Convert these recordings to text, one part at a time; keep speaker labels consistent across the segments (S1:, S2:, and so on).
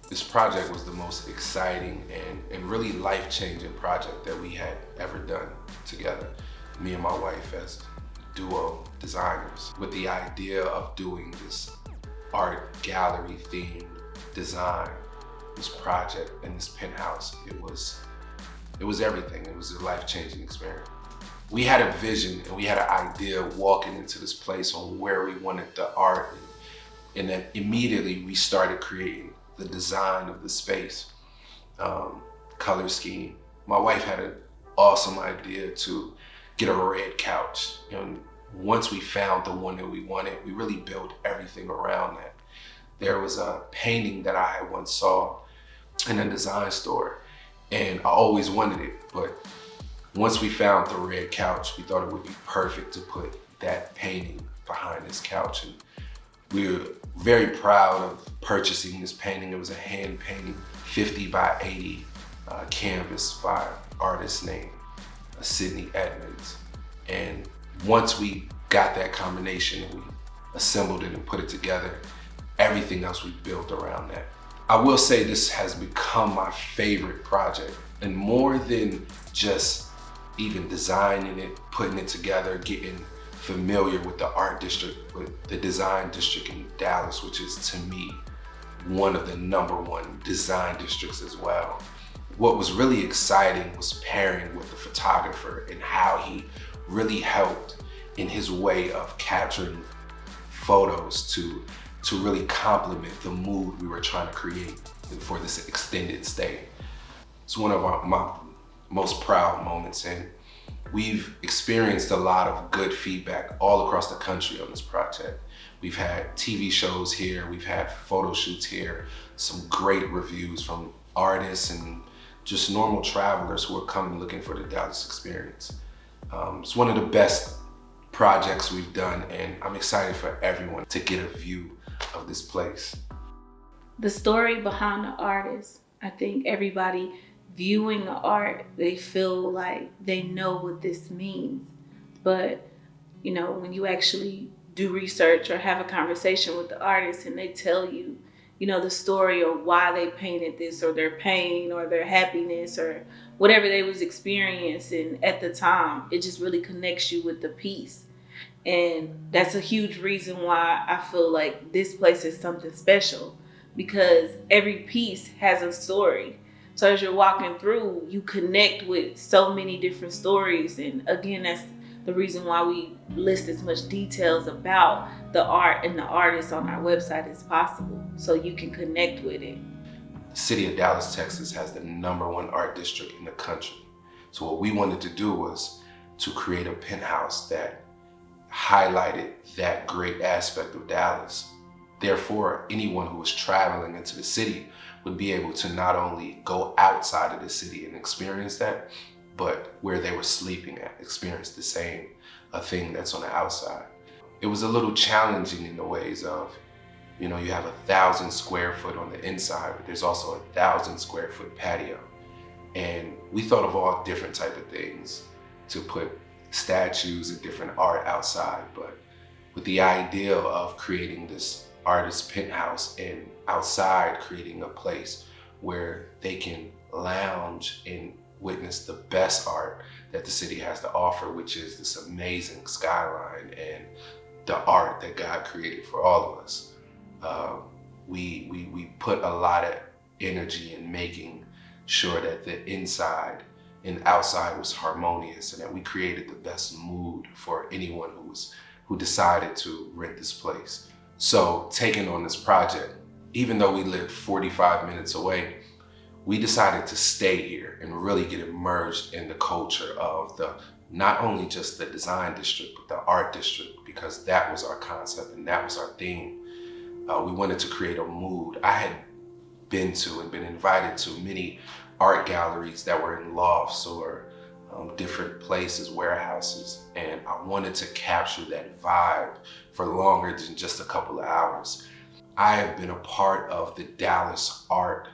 S1: This project was the most exciting and really life-changing project that we had ever done together. Me and my wife as duo designers, with the idea of doing this art gallery themed design, this project and this penthouse. It was everything. It was a life-changing experience. We had a vision and we had an idea walking into this place on where we wanted the art, and then immediately we started creating the design of the space, color scheme. My wife had an awesome idea to get a red couch. And once we found the one that we wanted, we really built everything around that. There was a painting that I had once saw in a design store, and I always wanted it, but once we found the red couch, we thought it would be perfect to put that painting behind this couch. And we were very proud of purchasing this painting. It was a hand painting, 50 by 80 canvas by an artist named Sidney Edmonds. And once we got that combination and we assembled it and put it together, everything else we built around that. I will say this has become my favorite project, and more than just even designing it, putting it together, getting familiar with the art district, with the design district in Dallas, which is to me one of the #1 design districts as well. What was really exciting was pairing with the photographer and how he really helped in his way of capturing photos to really complement the mood we were trying to create for this extended stay. It's one of my most proud moments, and we've experienced a lot of good feedback all across the country on this project. We've had TV shows here, we've had photo shoots here, some great reviews from artists and just normal travelers who are coming looking for the Dallas experience. It's one of the best projects we've done, and I'm excited for everyone to get a view of this place.
S2: The story behind the artist, I think everybody viewing the art, they feel like they know what this means. But, when you actually do research or have a conversation with the artist and they tell you, the story of why they painted this, or their pain or their happiness or whatever they was experiencing at the time, it just really connects you with the piece. And that's a huge reason why I feel like this place is something special, because every piece has a story. So as you're walking through, you connect with so many different stories. And again, that's the reason why we list as much details about the art and the artists on our website as possible, so you can connect with it.
S1: The city of Dallas, Texas has the #1 art district in the country. So what we wanted to do was to create a penthouse that highlighted that great aspect of Dallas. Therefore, anyone who was traveling into the city would be able to not only go outside of the city and experience that, but where they were sleeping at, experience the same thing that's on the outside. It was a little challenging in the ways of, you have 1,000 square foot on the inside, but there's also 1,000 square foot patio. And we thought of all different type of things to put statues and different art outside, but with the idea of creating this artist penthouse and outside creating a place where they can lounge and witness the best art that the city has to offer, which is this amazing skyline and the art that God created for all of us. We put a lot of energy in making sure that the inside and outside was harmonious, and that we created the best mood for anyone who decided to rent this place. So taking on this project, even though we lived 45 minutes away, we decided to stay here and really get immersed in the culture of not only just the design district, but the art district, because that was our concept and that was our theme. We wanted to create a mood. I had been to and been invited to many art galleries that were in lofts or different places, warehouses, and I wanted to capture that vibe for longer than just a couple of hours. I have been a part of the Dallas art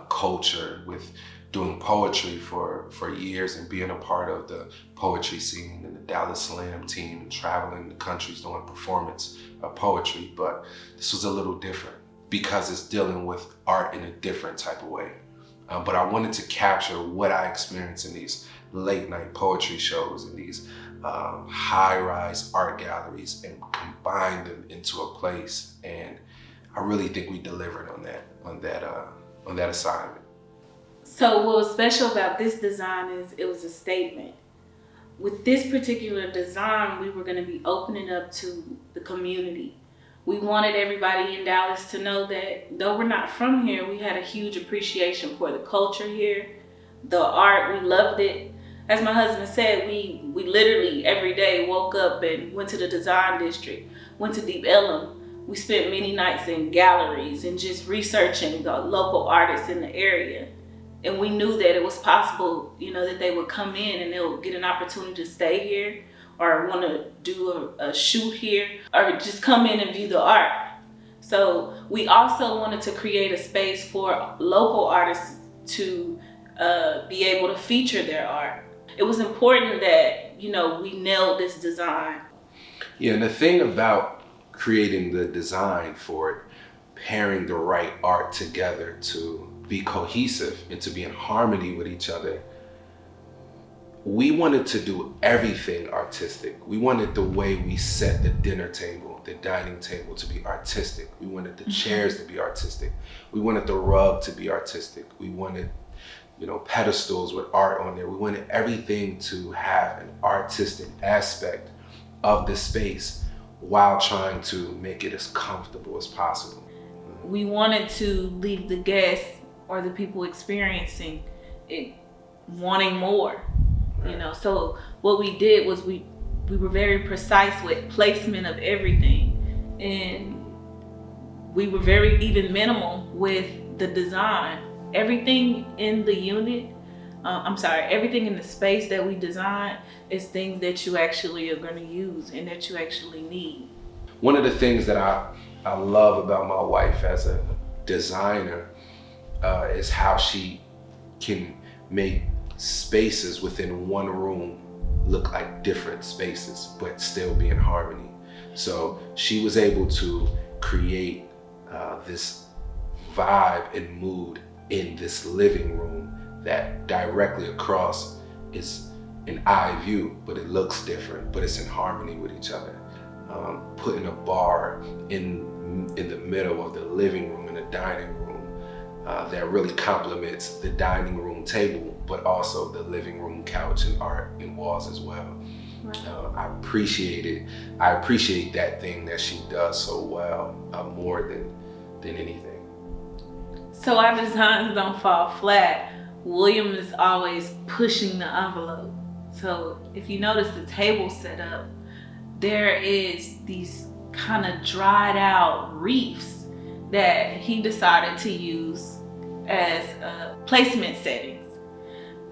S1: culture with doing poetry for years and being a part of the poetry scene and the Dallas Slam team and traveling the countries doing performance of poetry, but this was a little different. because it's dealing with art in a different type of way. But I wanted to capture what I experienced in these late night poetry shows and these high-rise art galleries and combine them into a place. And I really think we delivered on that assignment.
S2: So what was special about this design is it was a statement. With this particular design, we were going to be opening up to the community. We wanted everybody in Dallas to know that though we're not from here, we had a huge appreciation for the culture here, the art. We loved it. As my husband said, we literally every day woke up and went to the design district, went to Deep Ellum. We spent many nights in galleries and just researching the local artists in the area. And we knew that it was possible, that they would come in and they'll get an opportunity to stay here or want to do a shoot here or just come in and view the art. So we also wanted to create a space for local artists to be able to feature their art. It was important that, we nailed this design.
S1: Yeah, and the thing about creating the design for it, pairing the right art together to be cohesive and to be in harmony with each other, we wanted to do everything artistic. We wanted the way we set the dinner table, the dining table to be artistic. We wanted the chairs to be artistic. We wanted the rug to be artistic. We wanted, pedestals with art on there. We wanted everything to have an artistic aspect of the space while trying to make it as comfortable as possible.
S2: We wanted to leave the guests or the people experiencing it wanting more.
S1: Right.
S2: So what we did was we were very precise with placement of everything, and we were very even minimal with the design. Everything in the unit, everything in the space that we designed is things that you actually are going to use and that you actually need.
S1: One of the things that I love about my wife as a designer is how she can make spaces within one room look like different spaces, but still be in harmony. So she was able to create this vibe and mood in this living room that directly across is an eye view, but it looks different, but it's in harmony with each other. Putting a bar in the middle of the living room and the dining room that really complements the dining room table, but also the living room couch and art and walls as well.
S2: Right.
S1: I appreciate that thing that she does so well, more than anything.
S2: So our designs don't fall flat. William is always pushing the envelope. So if you notice the table set up, there is these kind of dried out reefs that he decided to use as placement settings.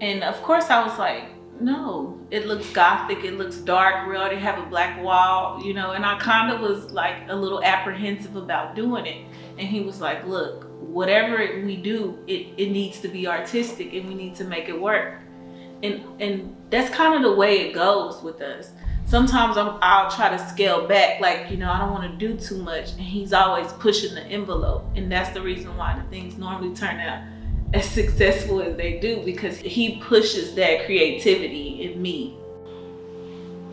S2: And of course I was like, no, it looks gothic, it looks dark, we already have a black wall, and I kind of was like a little apprehensive about doing it. And he was like, look, whatever we do, it needs to be artistic and we need to make it work. And that's kind of the way it goes with us. Sometimes I'll try to scale back, like, I don't want to do too much, and he's always pushing the envelope. And that's the reason why the things normally turn out as successful as they do, because he pushes that creativity in me.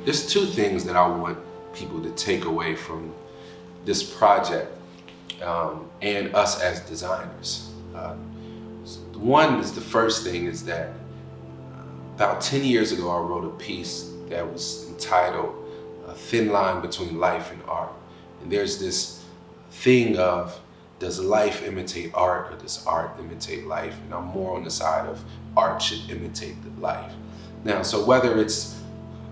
S1: There's two things that I want people to take away from this project and us as designers. One is, the first thing is that about 10 years ago, I wrote a piece that was entitled A Thin Line Between Life and Art. And there's this thing of, does life imitate art or does art imitate life? And I'm more on the side of art should imitate the life. Now, so whether it's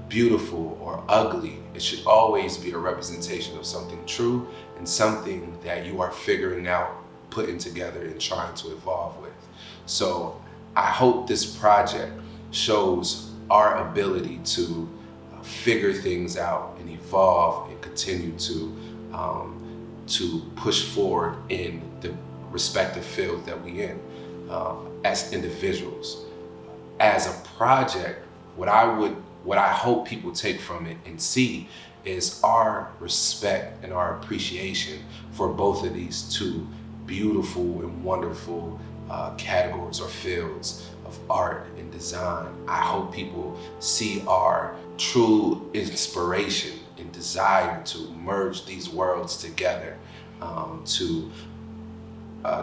S1: beautiful or ugly, it should always be a representation of something true and something that you are figuring out, putting together and trying to evolve with. So I hope this project shows our ability to figure things out and evolve and continue to push forward in the respective fields that we in as individuals. As a project, what I hope people take from it and see is our respect and our appreciation for both of these two beautiful and wonderful categories or fields of art and design. I hope people see our true inspiration and desire to merge these worlds together, to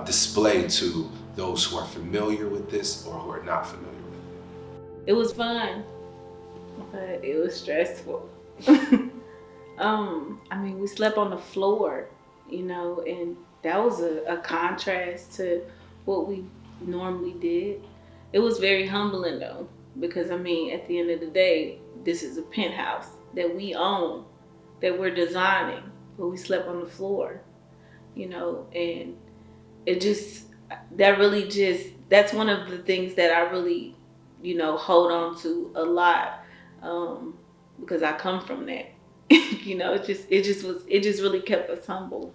S1: display to those who are familiar with this or who are not familiar with it.
S2: It was fun, but it was stressful. I mean, we slept on the floor, and that was a contrast to what we normally did. It was very humbling though, because I mean, at the end of the day, this is a penthouse that we own, that we're designing, but we slept on the floor, and it just, that's one of the things that I really, hold on to a lot, because I come from that. It just really kept us humble.